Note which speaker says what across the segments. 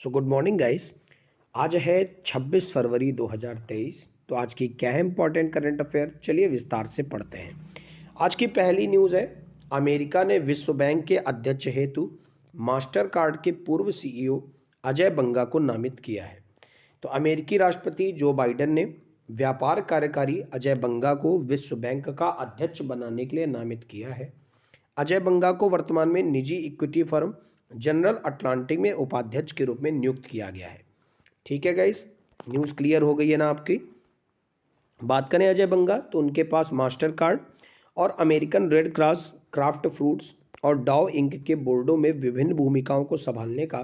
Speaker 1: So good morning guys. आज है 26 फरवरी 2023। तो आज की क्या है इंपॉर्टेंट करंट अफेयर, चलिए विस्तार से पढ़ते हैं। आज की पहली न्यूज़ है, अमेरिका ने विश्व बैंक के अध्यक्ष हेतु मास्टर कार्ड के पूर्व सीईओ अजय बंगा को नामित किया है। तो अमेरिकी राष्ट्रपति जो बाइडेन ने व्यापार कार्यकारी अजय बंगा को विश्व बैंक का अध्यक्ष बनाने के लिए नामित किया है। अजय बंगा को वर्तमान में निजी इक्विटी फर्म जनरल अटलांटिक में उपाध्यक्ष के रूप में नियुक्त किया गया है। ठीक है गाइस, न्यूज़ क्लियर हो गई है ना आपकी। बात करें अजय बंगा, तो उनके पास मास्टर कार्ड और American red cross, craft fruits और डाउ इंक के बोर्डों में विभिन्न भूमिकाओं को संभालने का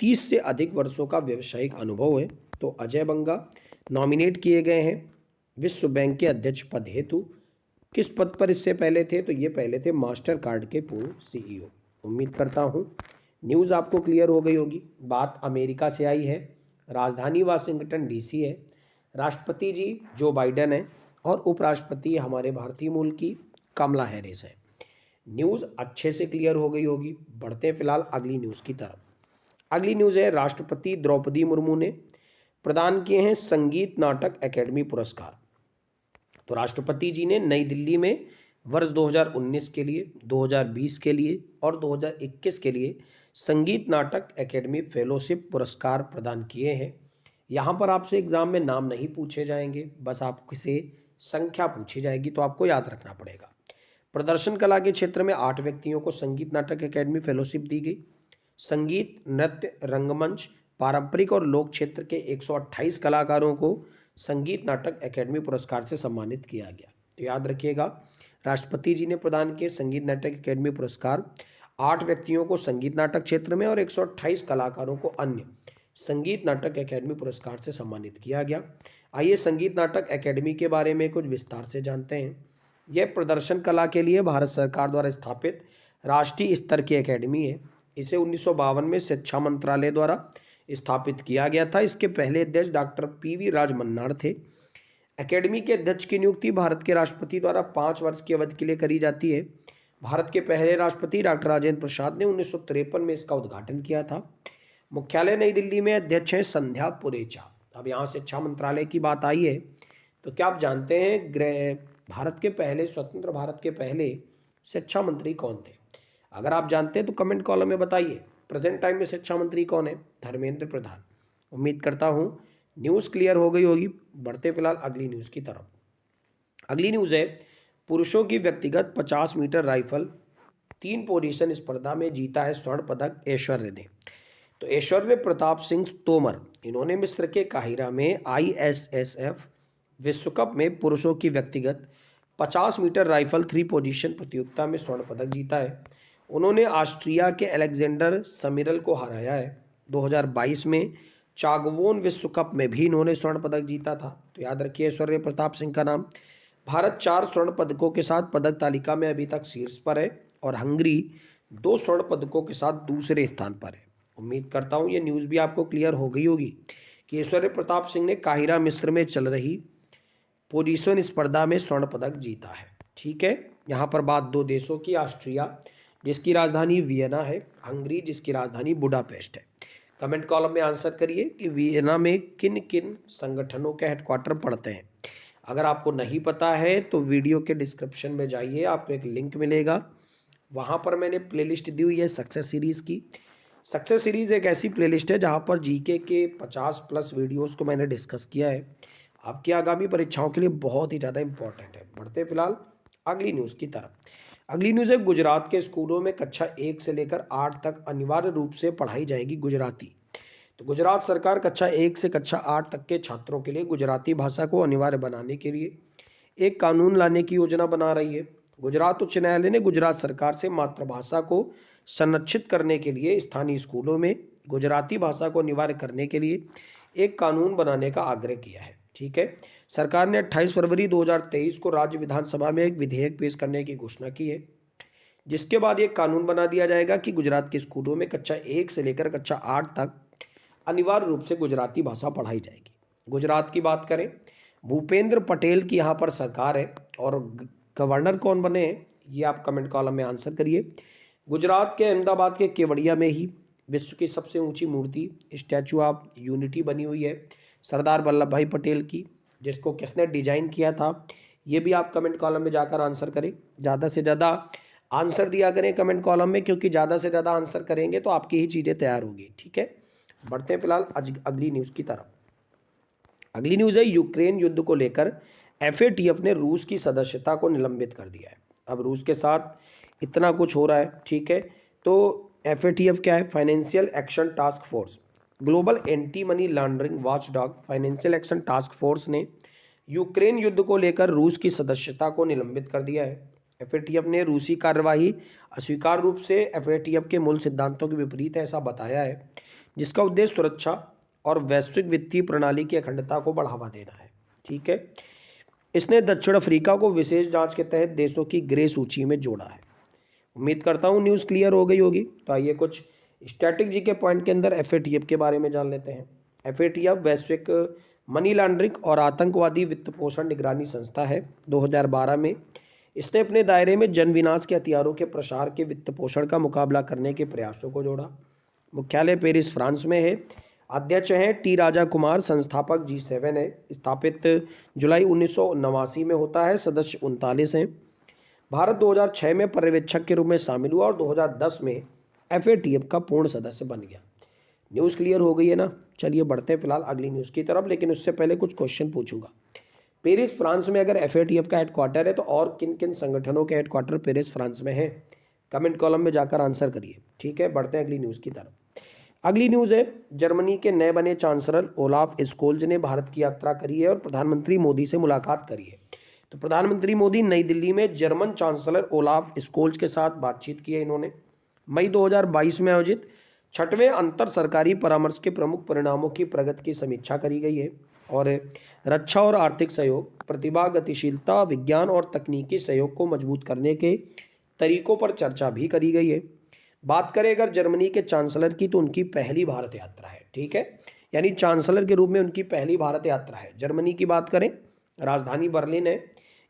Speaker 1: 30 से अधिक वर्षों का व्यावसायिक अनुभव है। तो अजय बंगा नॉमिनेट किए गए हैं विश्व बैंक के अध्यक्ष पद हेतु। किस पद पर इससे पहले थे? तो ये पहले थे मास्टर कार्ड के पूर्व सीईओ। उम्मीद करता हूँ न्यूज़ आपको क्लियर हो गई होगी। बात अमेरिका से आई है, राजधानी वाशिंगटन डीसी है, राष्ट्रपति जी जो बाइडेन है और उपराष्ट्रपति हमारे भारतीय मूल की कमला हैरिस है। न्यूज़ अच्छे से क्लियर हो गई होगी। बढ़ते हैं फिलहाल अगली न्यूज़ की तरफ। अगली न्यूज़ है, राष्ट्रपति द्रौपदी मुर्मू ने प्रदान किए हैं संगीत नाटक अकेडमी पुरस्कार। तो राष्ट्रपति जी ने नई दिल्ली में वर्ष 2019 के लिए, 2020 के लिए और 2021 के लिए संगीत नाटक एकेडमी फेलोशिप पुरस्कार प्रदान किए हैं। यहाँ पर आपसे एग्जाम में नाम नहीं पूछे जाएंगे, बस आपसे संख्या पूछी जाएगी, तो आपको याद रखना पड़ेगा। प्रदर्शन कला के क्षेत्र में 8 व्यक्तियों को संगीत नाटक एकेडमी फेलोशिप दी गई। संगीत, नृत्य, रंगमंच, पारंपरिक और लोक क्षेत्र के 128 कलाकारों को संगीत नाटक एकेडमी पुरस्कार से सम्मानित किया गया। तो याद रखिएगा, राष्ट्रपति जी ने प्रदान किए संगीत नाटक एकेडमी पुरस्कार। 8 व्यक्तियों को संगीत नाटक क्षेत्र में और 128 कलाकारों को अन्य संगीत नाटक एकेडमी पुरस्कार से सम्मानित किया गया। आइए संगीत नाटक एकेडमी के बारे में कुछ विस्तार से जानते हैं। यह प्रदर्शन कला के लिए भारत सरकार द्वारा स्थापित राष्ट्रीय स्तर की एकेडमी है। इसे 1952 में शिक्षा मंत्रालय द्वारा स्थापित किया गया था। इसके पहले अध्यक्ष डॉक्टर PV राजमन्नाड़ थे। एकेडमी के अध्यक्ष की नियुक्ति भारत के राष्ट्रपति द्वारा 5 वर्ष की अवधि के लिए करी जाती है। भारत के पहले राष्ट्रपति डॉक्टर राजेंद्र प्रसाद ने 1953 में इसका उद्घाटन किया था। मुख्यालय नई दिल्ली में। अध्यक्ष हैं संध्या पुरेचा। अब यहाँ शिक्षा मंत्रालय की बात आई है, तो क्या आप जानते हैं भारत के पहले, स्वतंत्र भारत के पहले शिक्षा मंत्री कौन थे? अगर आप जानते हैं तो कमेंट कॉलम में बताइए। प्रेजेंट टाइम में शिक्षा मंत्री कौन है? धर्मेंद्र प्रधान। उम्मीद करता हूँ न्यूज़ क्लियर हो गई होगी। बढ़ते फिलहाल अगली न्यूज़ की तरफ। अगली न्यूज़ है, पुरुषों की व्यक्तिगत 50 मीटर राइफल 3 पोजीशन स्पर्धा में जीता है स्वर्ण पदक ऐश्वर्य ने। तो ऐश्वर्य प्रताप सिंह तोमर, इन्होंने मिस्र के काहिरा में ISSF विश्व कप में पुरुषों की व्यक्तिगत 50 मीटर राइफल 3 पोजीशन प्रतियोगिता में स्वर्ण पदक जीता है। उन्होंने ऑस्ट्रिया के अलेक्जेंडर समिरल को हराया है। 2022 में चागवोन विश्व कप में भी इन्होंने स्वर्ण पदक जीता था। तो याद रखिए ऐश्वर्य प्रताप सिंह का नाम। भारत 4 स्वर्ण पदकों के साथ पदक तालिका में अभी तक शीर्ष पर है और हंगरी 2 स्वर्ण पदकों के साथ दूसरे स्थान पर है। उम्मीद करता हूँ ये न्यूज़ भी आपको क्लियर हो गई होगी कि ऐश्वर्य प्रताप सिंह ने काहिरा मिस्र में चल रही पोजीशन स्पर्धा में स्वर्ण पदक जीता है। ठीक है, यहाँ पर बात 2 देशों की, ऑस्ट्रिया जिसकी राजधानी वियना है, हंगरी जिसकी राजधानी बुडापेस्ट है। कमेंट कॉलम में आंसर करिए कि वियना में किन किन संगठनों के हेडक्वार्टर पड़ते हैं। अगर आपको नहीं पता है तो वीडियो के डिस्क्रिप्शन में जाइए, आपको एक लिंक मिलेगा, वहाँ पर मैंने प्लेलिस्ट दी हुई है सक्सेस सीरीज़ की। सक्सेस सीरीज़ एक ऐसी प्लेलिस्ट है जहाँ पर जीके के 50+ वीडियोज़ को मैंने डिस्कस किया है। आपकी आगामी परीक्षाओं के लिए बहुत ही ज़्यादा इंपॉर्टेंट है। बढ़ते फिलहाल अगली न्यूज़ की तरफ। अगली न्यूज़ है, गुजरात के स्कूलों में कक्षा 1 से लेकर 8 तक अनिवार्य रूप से पढ़ाई जाएगी गुजराती। तो गुजरात सरकार कक्षा 1 से कक्षा 8 तक के छात्रों के लिए गुजराती भाषा को अनिवार्य बनाने के लिए एक कानून लाने की योजना बना रही है। गुजरात उच्च न्यायालय ने गुजरात सरकार से मातृभाषा को संरक्षित करने के लिए स्थानीय स्कूलों में गुजराती भाषा को अनिवार्य करने के लिए एक कानून बनाने का आग्रह किया है। ठीक है, सरकार ने 28 फरवरी 2023 को राज्य विधानसभा में एक विधेयक पेश करने की घोषणा की है, जिसके बाद एक कानून बना दिया जाएगा कि गुजरात के स्कूलों में कक्षा 1 से लेकर कक्षा 8 तक अनिवार्य रूप से गुजराती भाषा पढ़ाई जाएगी। गुजरात की बात करें, भूपेंद्र पटेल की यहाँ पर सरकार है और गवर्नर कौन बने हैं ये आप कमेंट कॉलम में आंसर करिए। गुजरात के अहमदाबाद के केवड़िया में ही विश्व की सबसे ऊंची मूर्ति स्टैचू ऑफ यूनिटी बनी हुई है सरदार वल्लभ भाई पटेल की, जिसको किसने डिजाइन किया था, ये भी आप कमेंट कॉलम में जाकर आंसर करें। ज़्यादा से ज़्यादा आंसर दिया करें कमेंट कॉलम में, क्योंकि ज़्यादा से ज़्यादा आंसर करेंगे तो आपकी ही चीज़ें तैयार होंगी। ठीक है, बढ़ते हैं फिलहाल अगली न्यूज़ की तरफ। अगली न्यूज़ है यूक्रेन युद्ध को लेकर एफएटीएफ ने रूस की सदस्यता को निलंबित कर दिया है। अब रूस के साथ इतना कुछ हो रहा है, ठीक है, तो एफएटीएफ क्या है? Financial action task force, global anti money laundering watchdog financial action task force ने यूक्रेन युद्ध को लेकर रूस की सदस्यता को निलंबित कर दिया है। एफएटीएफ ने रूसी कार्यवाही अस्वीकार रूप से एफएटीएफ के मूल सिद्धांतों के विपरीत है ऐसा बताया है, जिसका उद्देश्य सुरक्षा और वैश्विक वित्तीय प्रणाली की अखंडता को बढ़ावा देना है। ठीक है, इसने दक्षिण अफ्रीका को विशेष जांच के तहत देशों की ग्रे सूची में जोड़ा है। उम्मीद करता हूँ न्यूज़ क्लियर हो गई होगी। तो आइए कुछ स्टैटिक जी के पॉइंट के अंदर एफएटीएफ के बारे में जान लेते हैं। एफएटीएफ वैश्विक मनी लॉन्ड्रिंग और आतंकवादी वित्त पोषण निगरानी संस्था है। 2012 में इसने अपने दायरे में जन विनाश के हथियारों के प्रसार के वित्त पोषण का मुकाबला करने के प्रयासों को जोड़ा। मुख्यालय पेरिस फ्रांस में है। अध्यक्ष हैं टी राजा कुमार। संस्थापक G7 है। स्थापित जुलाई 1989 में होता है। सदस्य 39 हैं। भारत 2006 में पर्यवेक्षक के रूप में शामिल हुआ और 2010 में एफएटीएफ का पूर्ण सदस्य बन गया। न्यूज़ क्लियर हो गई है ना? चलिए बढ़ते हैं फिलहाल अगली न्यूज़ की तरफ, लेकिन उससे पहले कुछ क्वेश्चन पूछूंगा। पेरिस फ्रांस में अगर एफएटीएफ का हेडक्वार्टर है तो और किन किन संगठनों के हेडक्वार्टर पेरिस फ्रांस में है? कमेंट कॉलम में जाकर आंसर करिए। ठीक है, बढ़ते हैं अगली न्यूज़ की तरफ। अगली न्यूज़ है, जर्मनी के नए बने चांसलर ओलाफ स्कोल्ज ने भारत की यात्रा करी है और प्रधानमंत्री मोदी से मुलाकात करी है। तो प्रधानमंत्री मोदी नई दिल्ली में जर्मन चांसलर ओलाफ स्कोल्ज के साथ बातचीत की है। इन्होंने मई 2022 में आयोजित 6वें अंतर सरकारी परामर्श के प्रमुख परिणामों की प्रगति की समीक्षा करी गई है और रक्षा और आर्थिक सहयोग, प्रतिभा, गतिशीलता, विज्ञान और तकनीकी सहयोग को मजबूत करने के तरीकों पर चर्चा भी करी गई है। बात करें अगर जर्मनी के चांसलर की, तो उनकी पहली भारत यात्रा है। ठीक है, यानी चांसलर के रूप में उनकी पहली भारत यात्रा है। जर्मनी की बात करें, राजधानी बर्लिन है।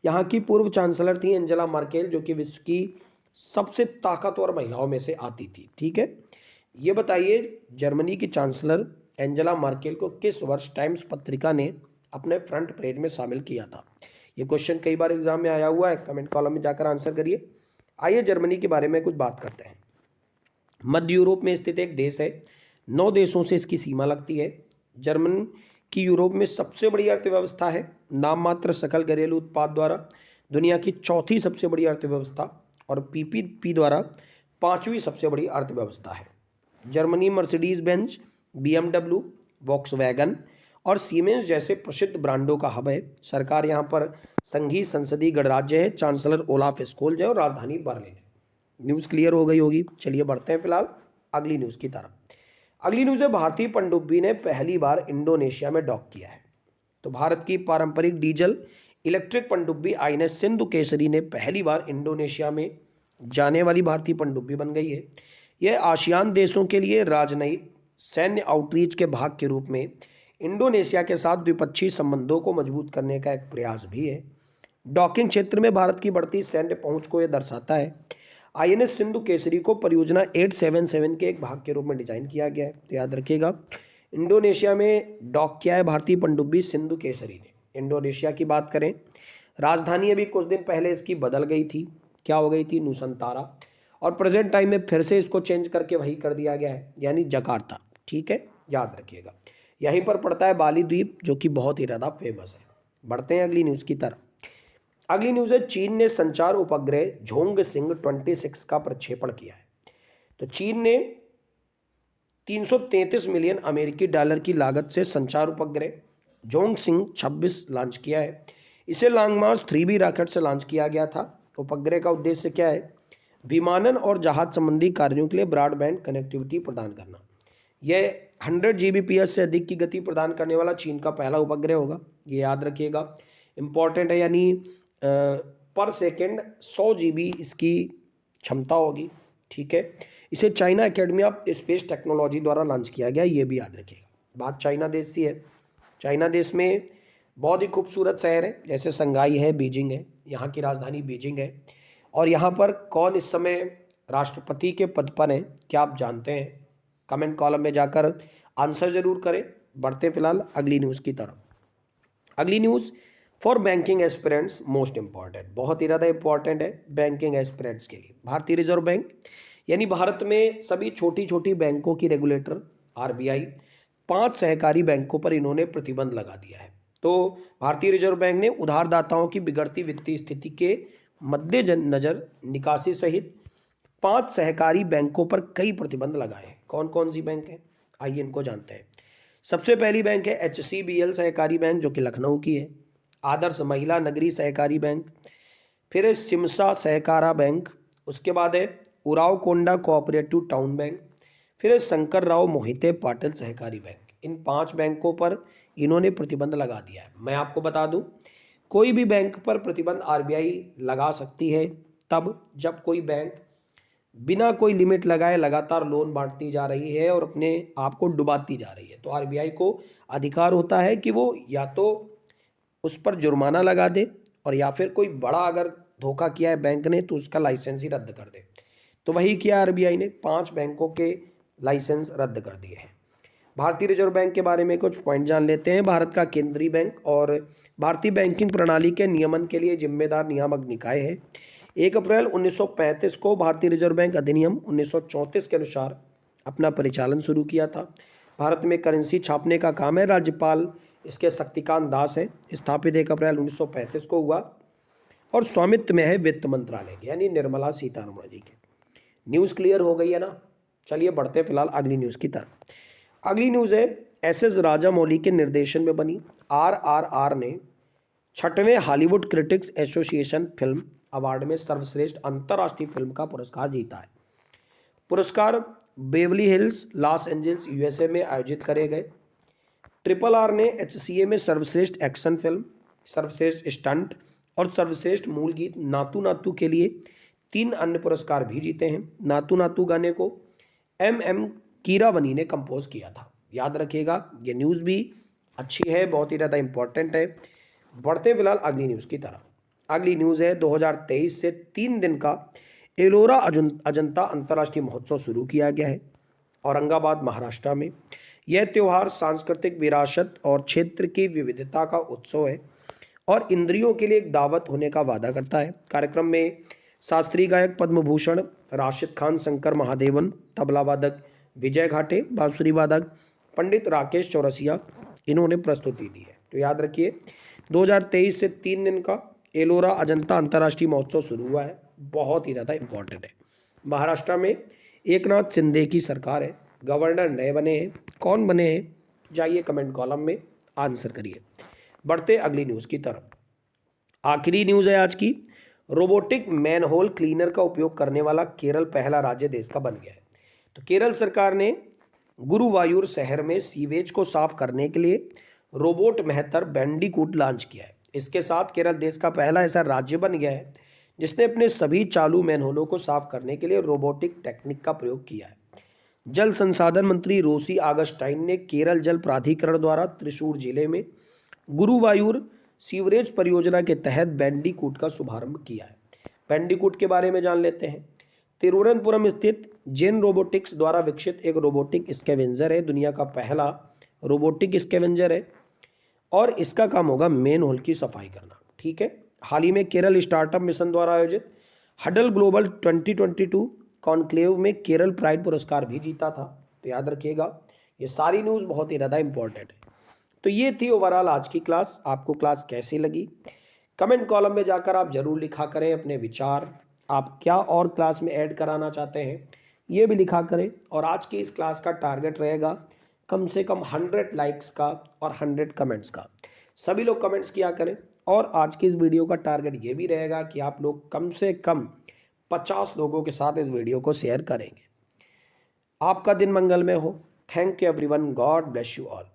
Speaker 1: यहाँ की पूर्व चांसलर थी एंजेला मर्केल, जो कि विश्व की सबसे ताकतवर महिलाओं में से आती थी। ठीक है, ये बताइए जर्मनी की चांसलर एंजेला मर्केल को किस वर्ष टाइम्स पत्रिका ने अपने फ्रंट पेज में शामिल किया था? ये क्वेश्चन कई बार एग्जाम में आया हुआ है। कमेंट कॉलम में जाकर आंसर करिए। आइए जर्मनी के बारे में कुछ बात करते हैं। मध्य यूरोप में स्थित एक देश है। 9 देशों से इसकी सीमा लगती है। जर्मन की यूरोप में सबसे बड़ी अर्थव्यवस्था है। नाम मात्र सकल घरेलू उत्पाद द्वारा दुनिया की चौथी सबसे बड़ी अर्थव्यवस्था और पीपीपी द्वारा 5वीं सबसे बड़ी अर्थव्यवस्था है। Germany Mercedes Benz, BMW, Volkswagen और सीमेंस जैसे प्रसिद्ध ब्रांडों का हब है। सरकार यहाँ पर संघीय संसदीय गणराज्य है। चांसलर ओलाफ स्कोल्ज है और राजधानी बर्लिन है। न्यूज़ क्लियर हो गई होगी। चलिए बढ़ते हैं फिलहाल अगली न्यूज़ की तरफ। अगली न्यूज़ है, भारतीय पनडुब्बी ने पहली बार इंडोनेशिया में डॉक किया है। तो भारत की पारंपरिक डीजल इलेक्ट्रिक पनडुब्बी INS सिंधु केसरी ने पहली बार इंडोनेशिया में जाने वाली भारतीय पनडुब्बी बन गई है। यह आसियान देशों के लिए राजनयिक सैन्य आउटरीच के भाग के रूप में इंडोनेशिया के साथ द्विपक्षीय संबंधों को मजबूत करने का एक प्रयास भी है। डॉकिंग क्षेत्र में भारत की बढ़ती सैन्य पहुंच को यह दर्शाता है। INS सिंधु केसरी को परियोजना 877 के एक भाग के रूप में डिजाइन किया गया है। तो याद रखिएगा, इंडोनेशिया में डॉक किया है भारतीय पनडुब्बी सिंधु केसरी ने। इंडोनेशिया की बात करें, राजधानी अभी कुछ दिन पहले इसकी बदल गई थी। क्या हो गई थी? नूसंतारा। और प्रेजेंट टाइम में फिर से इसको चेंज करके वही कर दिया गया है, यानी जकार्ता। ठीक है, याद रखिएगा। यहीं पर पड़ता है बाली द्वीप, जो कि बहुत ही ज़्यादा फेमस है। बढ़ते हैं अगली न्यूज़ की तरफ। अगली न्यूज़ है, चीन ने संचार उपग्रह झोंग सिंह 26 का प्रक्षेपण किया है। तो चीन ने 333 मिलियन अमेरिकी डॉलर की लागत से संचार उपग्रह झोंग सिंह 26 लॉन्च किया है। इसे लॉन्ग मार्च 3B रॉकेट से लॉन्च किया गया था। उपग्रह का उद्देश्य क्या है? विमानन और जहाज संबंधी कार्यों के लिए ब्रॉडबैंड कनेक्टिविटी प्रदान करना। यह 100 Gbps से अधिक की गति प्रदान करने वाला चीन का पहला उपग्रह होगा। ये याद रखिएगा, इंपॉर्टेंट है। यानी पर सेकेंड 100 GB इसकी क्षमता होगी। ठीक है, इसे China academy of space technology द्वारा लॉन्च किया गया, ये भी याद रखिएगा। बात चाइना देश की है। चाइना देश में बहुत ही खूबसूरत शहर है, जैसे संघाई है, बीजिंग है। यहाँ की राजधानी बीजिंग है। और यहाँ पर कौन इस समय राष्ट्रपति के पद पर है, क्या आप जानते हैं? कमेंट कॉलम में जाकर आंसर जरूर करें। बढ़ते फिलहाल अगली न्यूज़ की तरफ। अगली news for banking aspirants most important, बहुत ही ज़्यादा इंपॉर्टेंट है बैंकिंग एस्पिरेंट्स के लिए। भारतीय रिजर्व बैंक यानी भारत में सभी छोटी छोटी बैंकों की रेगुलेटर आरबीआई 5 सहकारी बैंकों पर इन्होंने प्रतिबंध लगा दिया है। तो भारतीय रिजर्व बैंक ने उधारदाताओं की बिगड़ती वित्तीय स्थिति के मद्देनजर निकासी सहित 5 सहकारी बैंकों पर कई प्रतिबंध लगाए हैं। कौन कौन सी बैंक है, आइए इनको जानते हैं। सबसे पहली बैंक है HCBL सहकारी बैंक, जो कि लखनऊ की है। आदर्श महिला नगरी सहकारी बैंक, फिर है सिमसा सहकारा बैंक, उसके बाद है उराव कोंडा कोऑपरेटिव टाउन बैंक, फिर है शंकर राव मोहिते पाटिल सहकारी बैंक। इन 5 बैंकों पर इन्होंने प्रतिबंध लगा दिया है। मैं आपको बता दूं, कोई भी बैंक पर प्रतिबंध आरबीआई लगा सकती है तब जब कोई बैंक बिना कोई लिमिट लगाए लगातार लोन बांटती जा रही है और अपने आप को डुबाती जा रही है। तो आरबीआई को अधिकार होता है कि वो या तो उस पर जुर्माना लगा दे और या फिर कोई बड़ा अगर धोखा किया है बैंक ने तो उसका लाइसेंस ही रद्द कर दे। तो वही किया आरबीआई ने, 5 बैंकों के लाइसेंस रद्द कर दिए हैं। भारतीय रिजर्व बैंक के बारे में कुछ पॉइंट जान लेते हैं। भारत का केंद्रीय बैंक और भारतीय बैंकिंग प्रणाली के नियमन के लिए जिम्मेदार नियामक निकाय है। 1 अप्रैल 1935 को भारतीय रिजर्व बैंक अधिनियम 1934 के अनुसार अपना परिचालन शुरू किया था। भारत में करेंसी छापने का काम है, राज्यपाल इसके शक्तिकांत दास है। स्थापित 1 अप्रैल 1935 को हुआ और स्वामित्व में है वित्त मंत्रालय के, यानी निर्मला सीतारमण जी के। न्यूज़ क्लियर हो गई है ना। चलिए बढ़ते फिलहाल अगली न्यूज़ की तरफ। अगली न्यूज़ है SS राजामौली के निर्देशन में बनी RRR ने 6वें Hollywood critics association film award में सर्वश्रेष्ठ अंतर्राष्ट्रीय फिल्म का पुरस्कार जीता है। पुरस्कार Beverly Hills Los Angeles USA में आयोजित करे गए। RRR ने HCA में सर्वश्रेष्ठ एक्शन फिल्म, सर्वश्रेष्ठ स्टंट और सर्वश्रेष्ठ मूल गीत नातू नातू के लिए 3 अन्य पुरस्कार भी जीते हैं। नातू नातू गाने को MM कीरावनी ने कंपोज किया था। याद रखिएगा, ये न्यूज़ भी अच्छी है, बहुत ही ज़्यादा इंपॉर्टेंट है। बढ़ते फिलहाल अगली न्यूज़ की तरफ। अगली न्यूज़ है 2023 से 3 दिन का एलोरा अजंता अंतर्राष्ट्रीय महोत्सव शुरू किया गया है औरंगाबाद महाराष्ट्र में। यह त्यौहार सांस्कृतिक विरासत और क्षेत्र की विविधता का उत्सव है और इंद्रियों के लिए एक दावत होने का वादा करता है। कार्यक्रम में शास्त्रीय गायक पद्म भूषण राशिद खान, शंकर महादेवन, तबला वादक विजय घाटे, बांसुरी वादक पंडित राकेश चौरसिया, इन्होंने प्रस्तुति दी है। तो याद रखिए 2023 से 3 दिन का एलोरा अजंता अंतर्राष्ट्रीय महोत्सव शुरू हुआ है, बहुत ही ज़्यादा इंपॉर्टेंट है। महाराष्ट्र में एकनाथ शिंदे की सरकार है, गवर्नर नए बने हैं। कौन बने हैं, जाइए कमेंट कॉलम में आंसर करिए। बढ़ते अगली न्यूज़ की तरफ। आखिरी न्यूज़ है आज की। रोबोटिक मैनहोल क्लीनर का उपयोग करने वाला केरल पहला राज्य देश का बन गया है। तो केरल सरकार ने गुरुवायूर शहर में सीवेज को साफ करने के लिए रोबोट मेहतर बैंडिकूट लॉन्च किया है। इसके साथ केरल देश का पहला ऐसा राज्य बन गया है जिसने अपने सभी चालू मैनहोलों को साफ करने के लिए रोबोटिक टेक्निक का प्रयोग किया है। जल संसाधन मंत्री रोसी आगस्टाइन ने केरल जल प्राधिकरण द्वारा त्रिशूर जिले में गुरुवायूर सीवरेज परियोजना के तहत बैंडिकूट का शुभारंभ किया है। बैंडिकूट के बारे में जान लेते हैं। तिरुवनंतपुरम स्थित जेन रोबोटिक्स द्वारा विकसित एक रोबोटिक स्कैवेंजर है, दुनिया का पहला रोबोटिक स्कैवेंजर है और इसका काम होगा मेन होल की सफाई करना। ठीक है। हाल ही में केरल स्टार्टअप मिशन द्वारा आयोजित हडल ग्लोबल 2022 कॉन्क्लेव में केरल प्राइड पुरस्कार भी जीता था। तो याद रखिएगा, ये सारी न्यूज़ बहुत ही ज़्यादा इंपॉर्टेंट है। तो ये थी ओवरऑल आज की क्लास। आपको क्लास कैसी लगी, कमेंट कॉलम में जाकर आप जरूर लिखा करें अपने विचार। आप क्या और क्लास में ऐड कराना चाहते हैं ये भी लिखा करें। और आज की इस क्लास का टारगेट रहेगा कम से कम 100 लाइक्स का और 100 कमेंट्स का। सभी लोग कमेंट्स किया करें। और आज की इस वीडियो का टारगेट ये भी रहेगा कि आप लोग कम से कम 50 लोगों के साथ इस वीडियो को शेयर करेंगे। आपका दिन मंगलमय हो। Thank you everyone, God bless you all.